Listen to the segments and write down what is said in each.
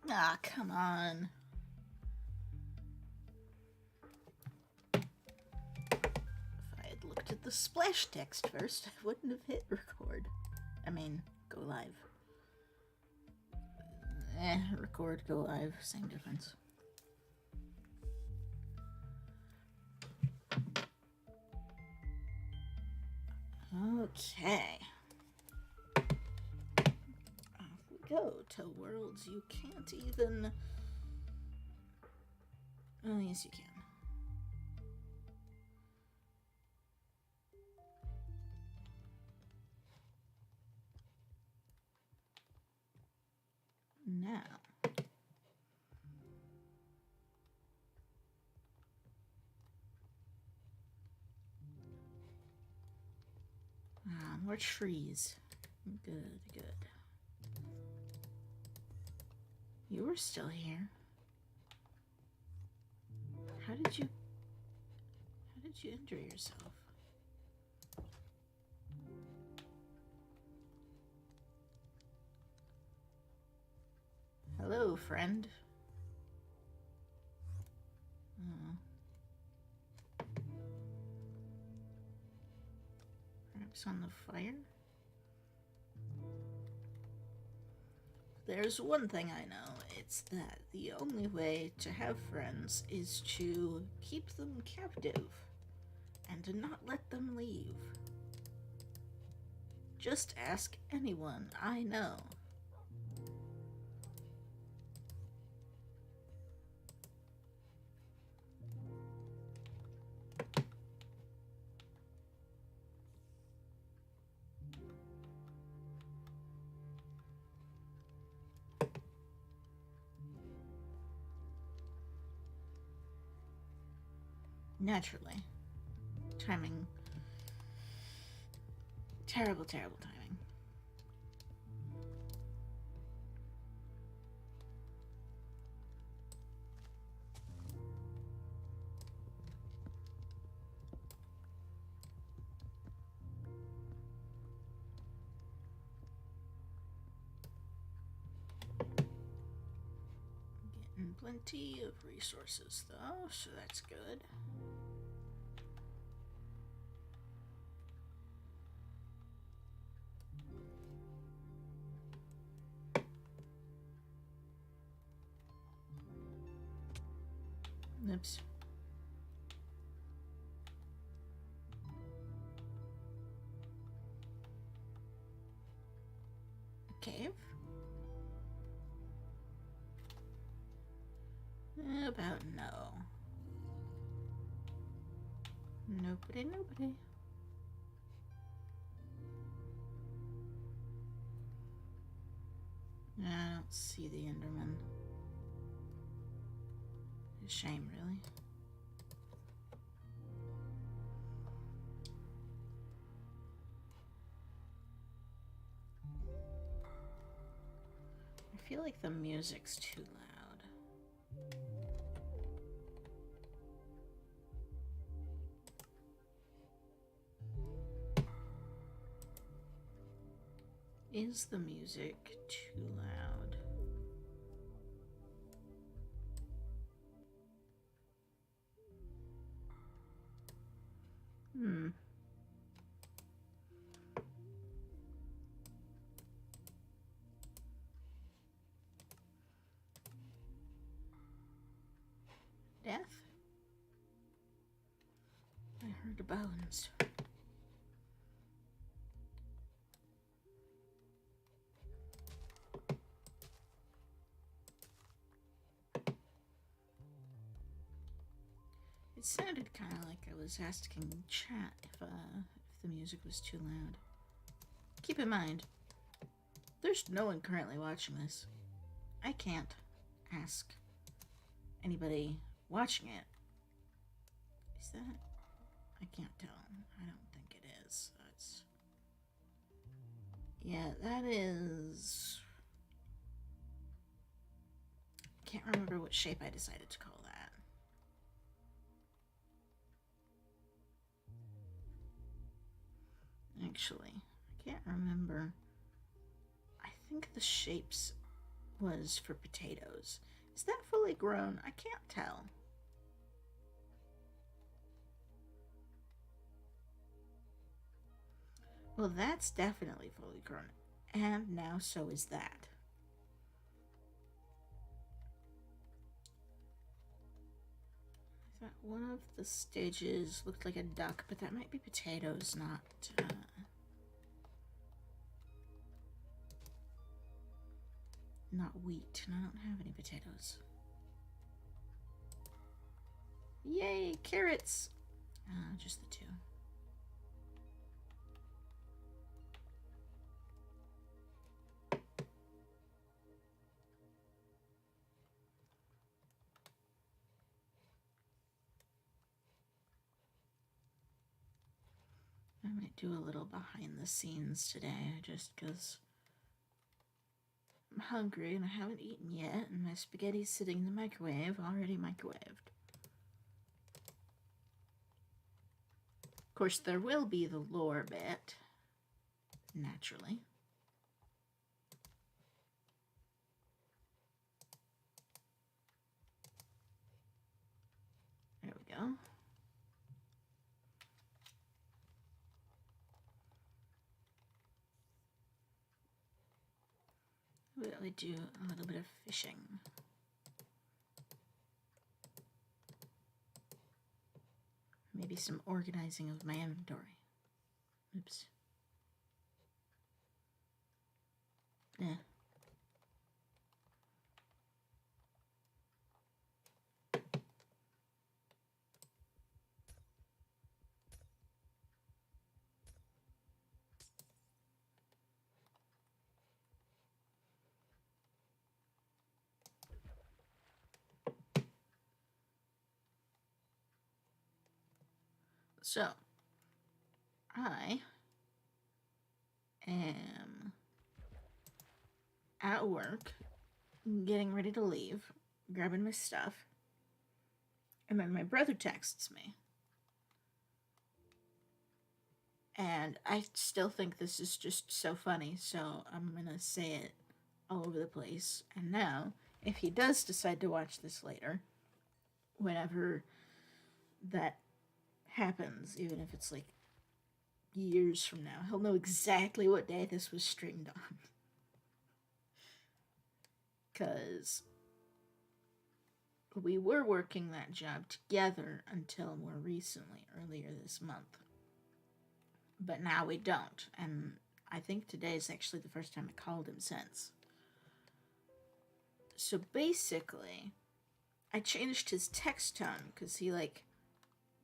Ah, come on. If I had looked at the splash text first, I wouldn't have hit record. I mean, go live. Record, go live, same difference. Okay. Off we go to worlds you can't even... Oh, yes you can. Now... more trees. Good, good. You were still here. How did you injure yourself? Hello, friend. Perhaps on the fire? There's one thing I know, it's that the only way to have friends is to keep them captive and to not let them leave. Just ask anyone I know. Naturally. Timing. Terrible, terrible timing. Getting plenty of resources though, so that's good. Oops. A cave? About no. Nobody, nobody. I don't see the Enderman. A shame, really. I feel like the music's too loud. Is the music too loud? Death? I heard bones. It sounded kind of like I was asking chat if the music was too loud. Keep in mind, there's no one currently watching this. I can't ask anybody watching it. Is that? I can't tell. I don't think it is. That's... Yeah, that is... Can't remember what shape I decided to call that. Actually, I can't remember. I think the shapes was for potatoes. Is that fully grown? I can't tell. Well, that's definitely fully grown. And now so is that. I thought one of the stages looked like a duck, but that might be potatoes, not wheat. And I don't have any potatoes. Yay, carrots! Just the two. I might do a little behind the scenes today, just because I'm hungry and I haven't eaten yet, and my spaghetti's sitting in the microwave, already microwaved. Of course, there will be the lore bit, naturally. There we go. We'll do a little bit of fishing. Maybe some organizing of my inventory. Oops. Yeah. So, I am at work, getting ready to leave, grabbing my stuff, and then my brother texts me. And I still think this is just so funny, so I'm gonna say it all over the place. And now, if he does decide to watch this later, whenever that happens, even if it's like years from now, he'll know exactly what day this was streamed on. Because we were working that job together until more recently, earlier this month. But now we don't, and I think today is actually the first time I called him since. So basically, I changed his text tone because he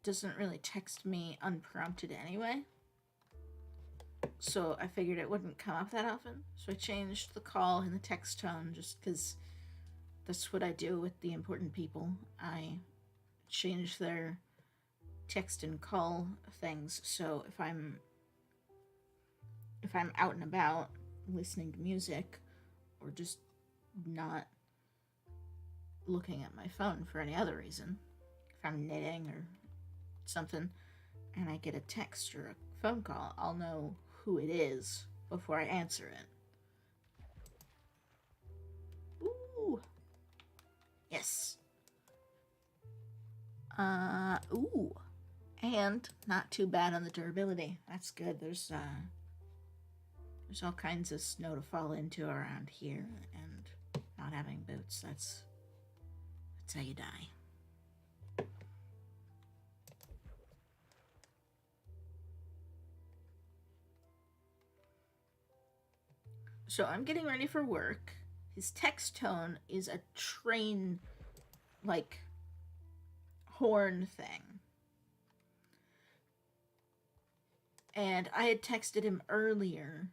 doesn't really text me unprompted anyway. So I figured it wouldn't come up that often. So I changed the call and the text tone just because that's what I do with the important people. I change their text and call things. So if I'm out and about listening to music or just not looking at my phone for any other reason, if I'm knitting or something and I get a text or a phone call, I'll know who it is before I answer it. Ooh. Yes. Ooh. And not too bad on the durability. That's good. There's all kinds of snow to fall into around here, and not having boots, that's how you die. So I'm getting ready for work. His text tone is a train, horn thing. And I had texted him earlier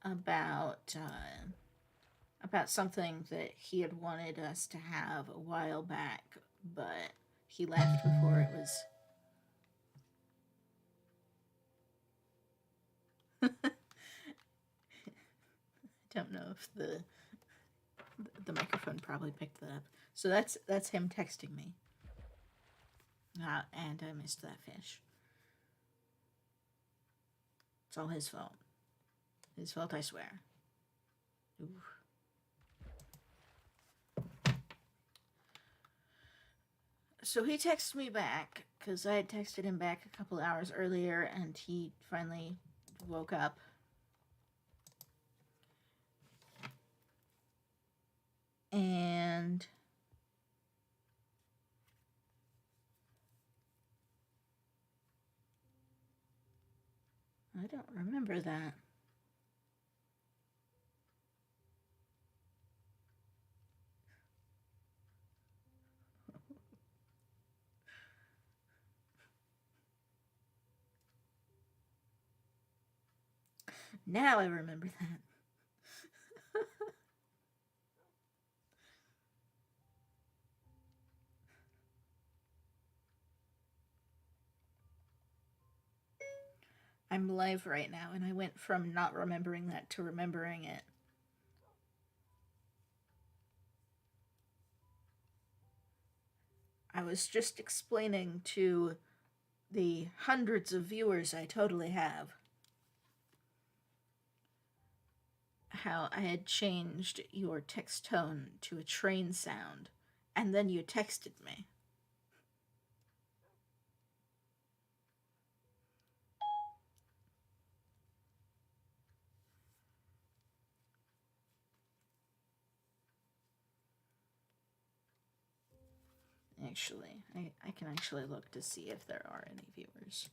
about something that he had wanted us to have a while back, but he left before it was. I don't know if the microphone probably picked that up. So that's him texting me. And I missed that fish. It's all his fault. His fault, I swear. Ooh. So he texted me back because I had texted him back a couple hours earlier, and he finally woke up. And I don't remember that. Now I remember that. I'm live right now, and I went from not remembering that to remembering it. I was just explaining to the hundreds of viewers I totally have how I had changed your text tone to a train sound, and then you texted me. Actually, I can actually look to see if there are any viewers.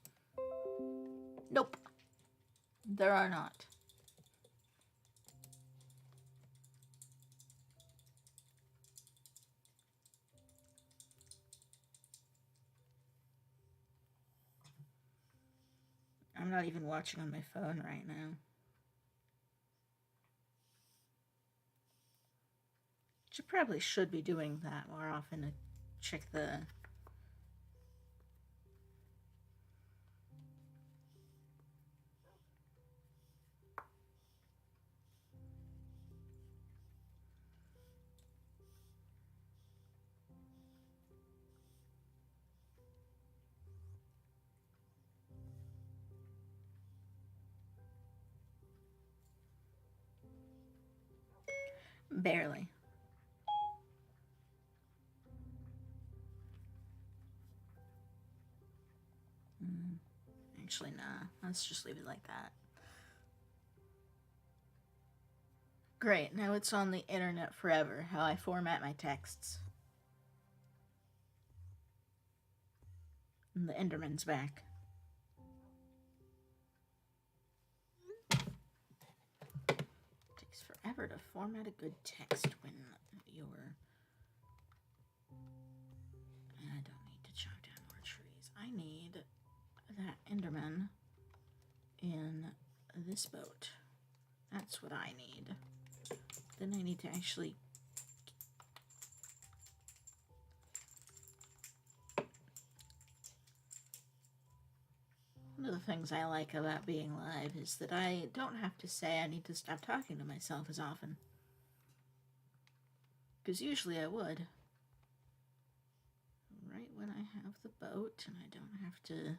Nope. There are not. I'm not even watching on my phone right now. You probably should be doing that more often to check the... Barely. Actually, nah. Let's just leave it like that. Great, now it's on the internet forever, how I format my texts. And the Enderman's back. It takes forever to format a good text when you're... I don't need to chop down more trees. I need that Enderman in this boat. That's what I need. Then I need to actually... One of the things I like about being live is that I don't have to say I need to stop talking to myself as often. Because usually I would. Right when I have the boat and I don't have to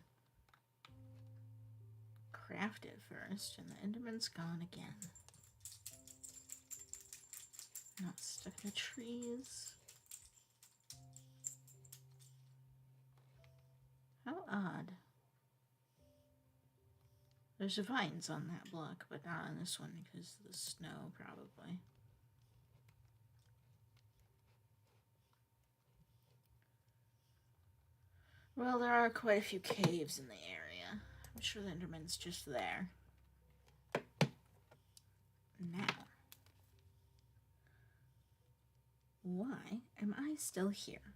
craft it first, and the Enderman's gone again. Not stuck in the trees. How odd. There's vines on that block, but not on this one because of the snow, probably. Well, there are quite a few caves in the area. I'm sure the Enderman's just there. Now, why am I still here?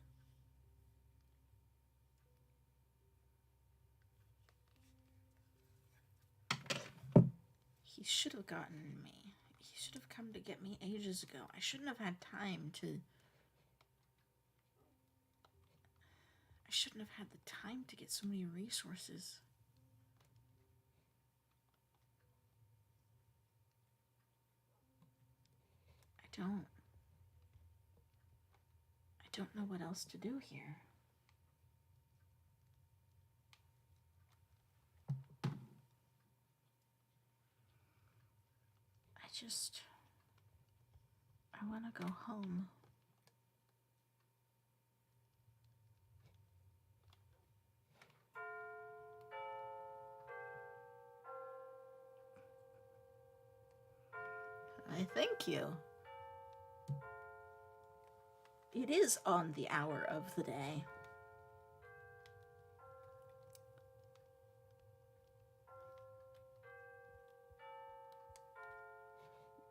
He should have gotten me. He should have come to get me ages ago. I shouldn't have had time to... I shouldn't have had the time to get so many resources. I don't know what else to do here. I just... I want to go home. I thank you. It is on the hour of the day.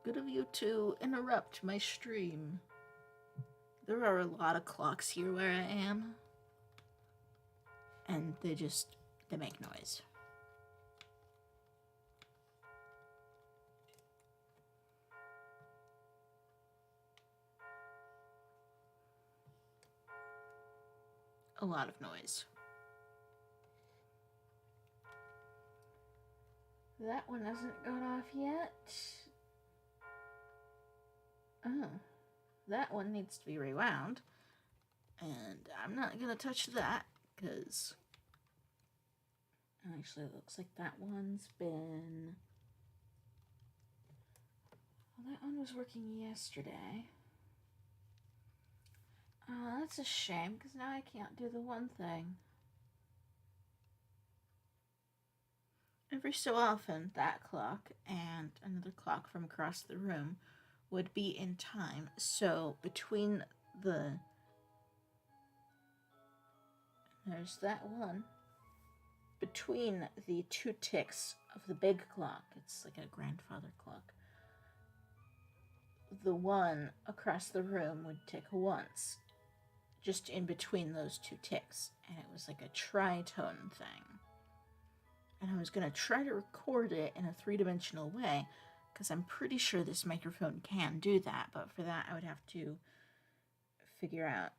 Good of you to interrupt my stream. There are a lot of clocks here where I am. And they make noise. A lot of noise. That one hasn't gone off yet. Oh, that one needs to be rewound. And I'm not gonna touch that, because actually it looks like that one's been... Well, that one was working yesterday. Oh, that's a shame, because now I can't do the one thing. Every so often, that clock and another clock from across the room would be in time. So between the... There's that one. Between the two ticks of the big clock, it's like a grandfather clock, the one across the room would tick once, just in between those two ticks. And it was like a tritone thing. And I was going to try to record it in a three-dimensional way, because I'm pretty sure this microphone can do that, but for that I would have to figure out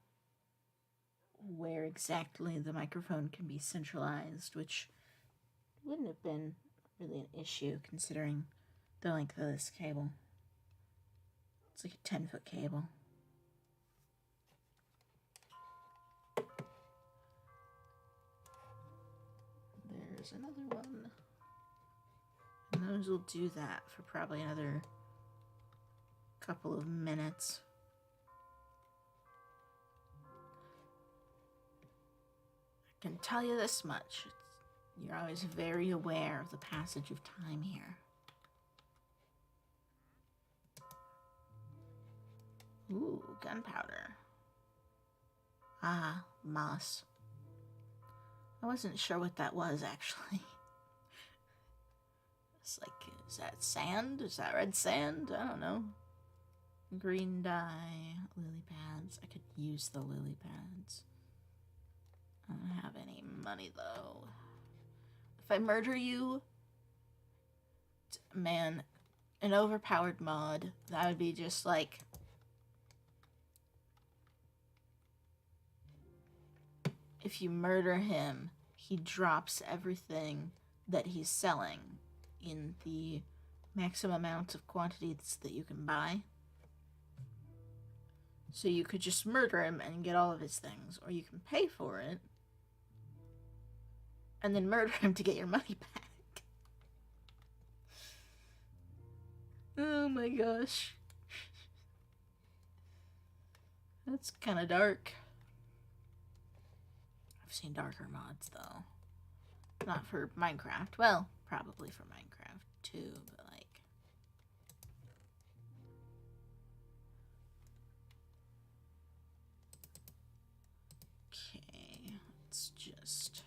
where exactly the microphone can be centralized, which wouldn't have been really an issue considering the length of this cable. It's like a 10-foot cable. There's another one. And those will do that for probably another couple of minutes. I can tell you this much. You're always very aware of the passage of time here. Ooh, gunpowder. Ah, moss. I wasn't sure what that was, actually. It's like, is that sand? Is that red sand? I don't know. Green dye, lily pads. I could use the lily pads. I don't have any money, though. If I murder you, man, an overpowered mod, that would be just like... If you murder him, he drops everything that he's selling in the maximum amount of quantities that you can buy. So you could just murder him and get all of his things, or you can pay for it and then murder him to get your money back. Oh my gosh. That's kind of dark. I've seen darker mods, though. Not for Minecraft. Well, probably for Minecraft, too, but like... Okay, let's just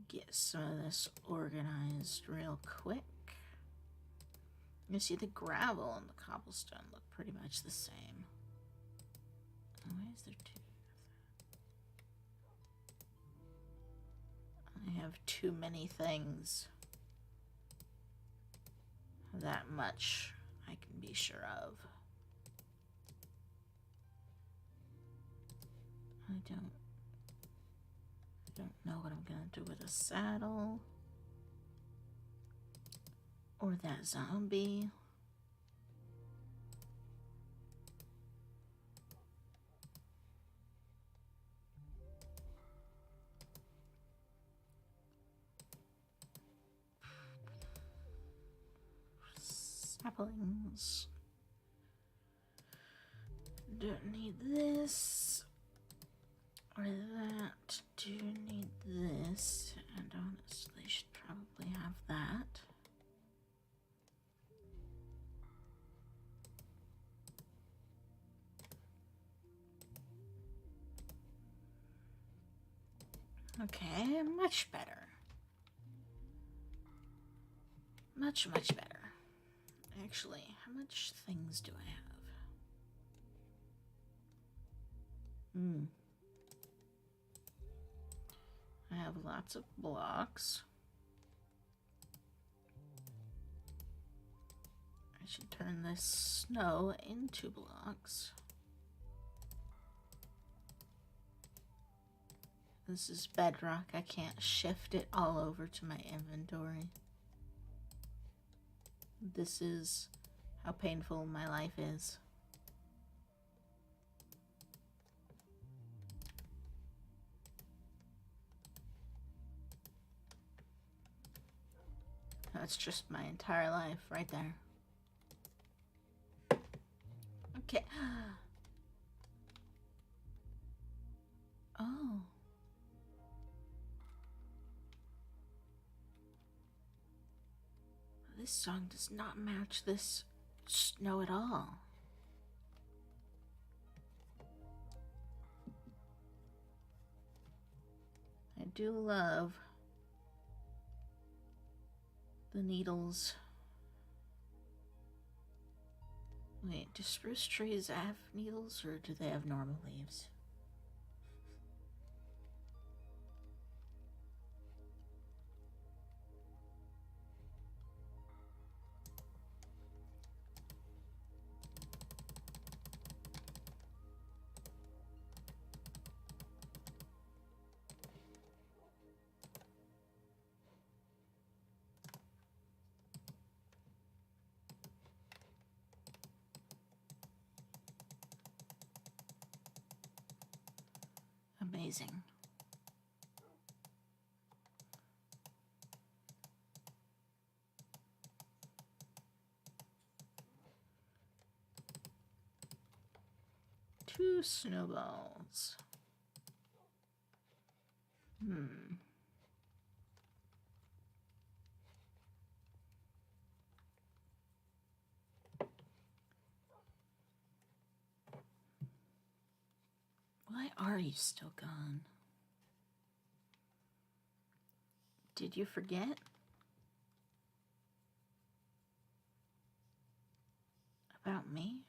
get some of this organized real quick. You see the gravel and the cobblestone look pretty much the same. Oh, why is there two of that? I have too many things. That much I can be sure of. I don't know what I'm gonna do with a saddle. Or that zombie. Saplings. Don't need this or that. Do need this, and honestly, should probably have that. Okay, much better. Much better. Actually, how much things do I have? I have lots of blocks. I should turn this snow into blocks. This is bedrock. I can't shift it all over to my inventory. This is how painful my life is. That's just my entire life right there. Okay. Oh. This song does not match this snow at all. I do love the needles. Wait, do spruce trees have needles or do they have normal leaves? Amazing. Two snowballs. Why are you still gone? Did you forget? About me?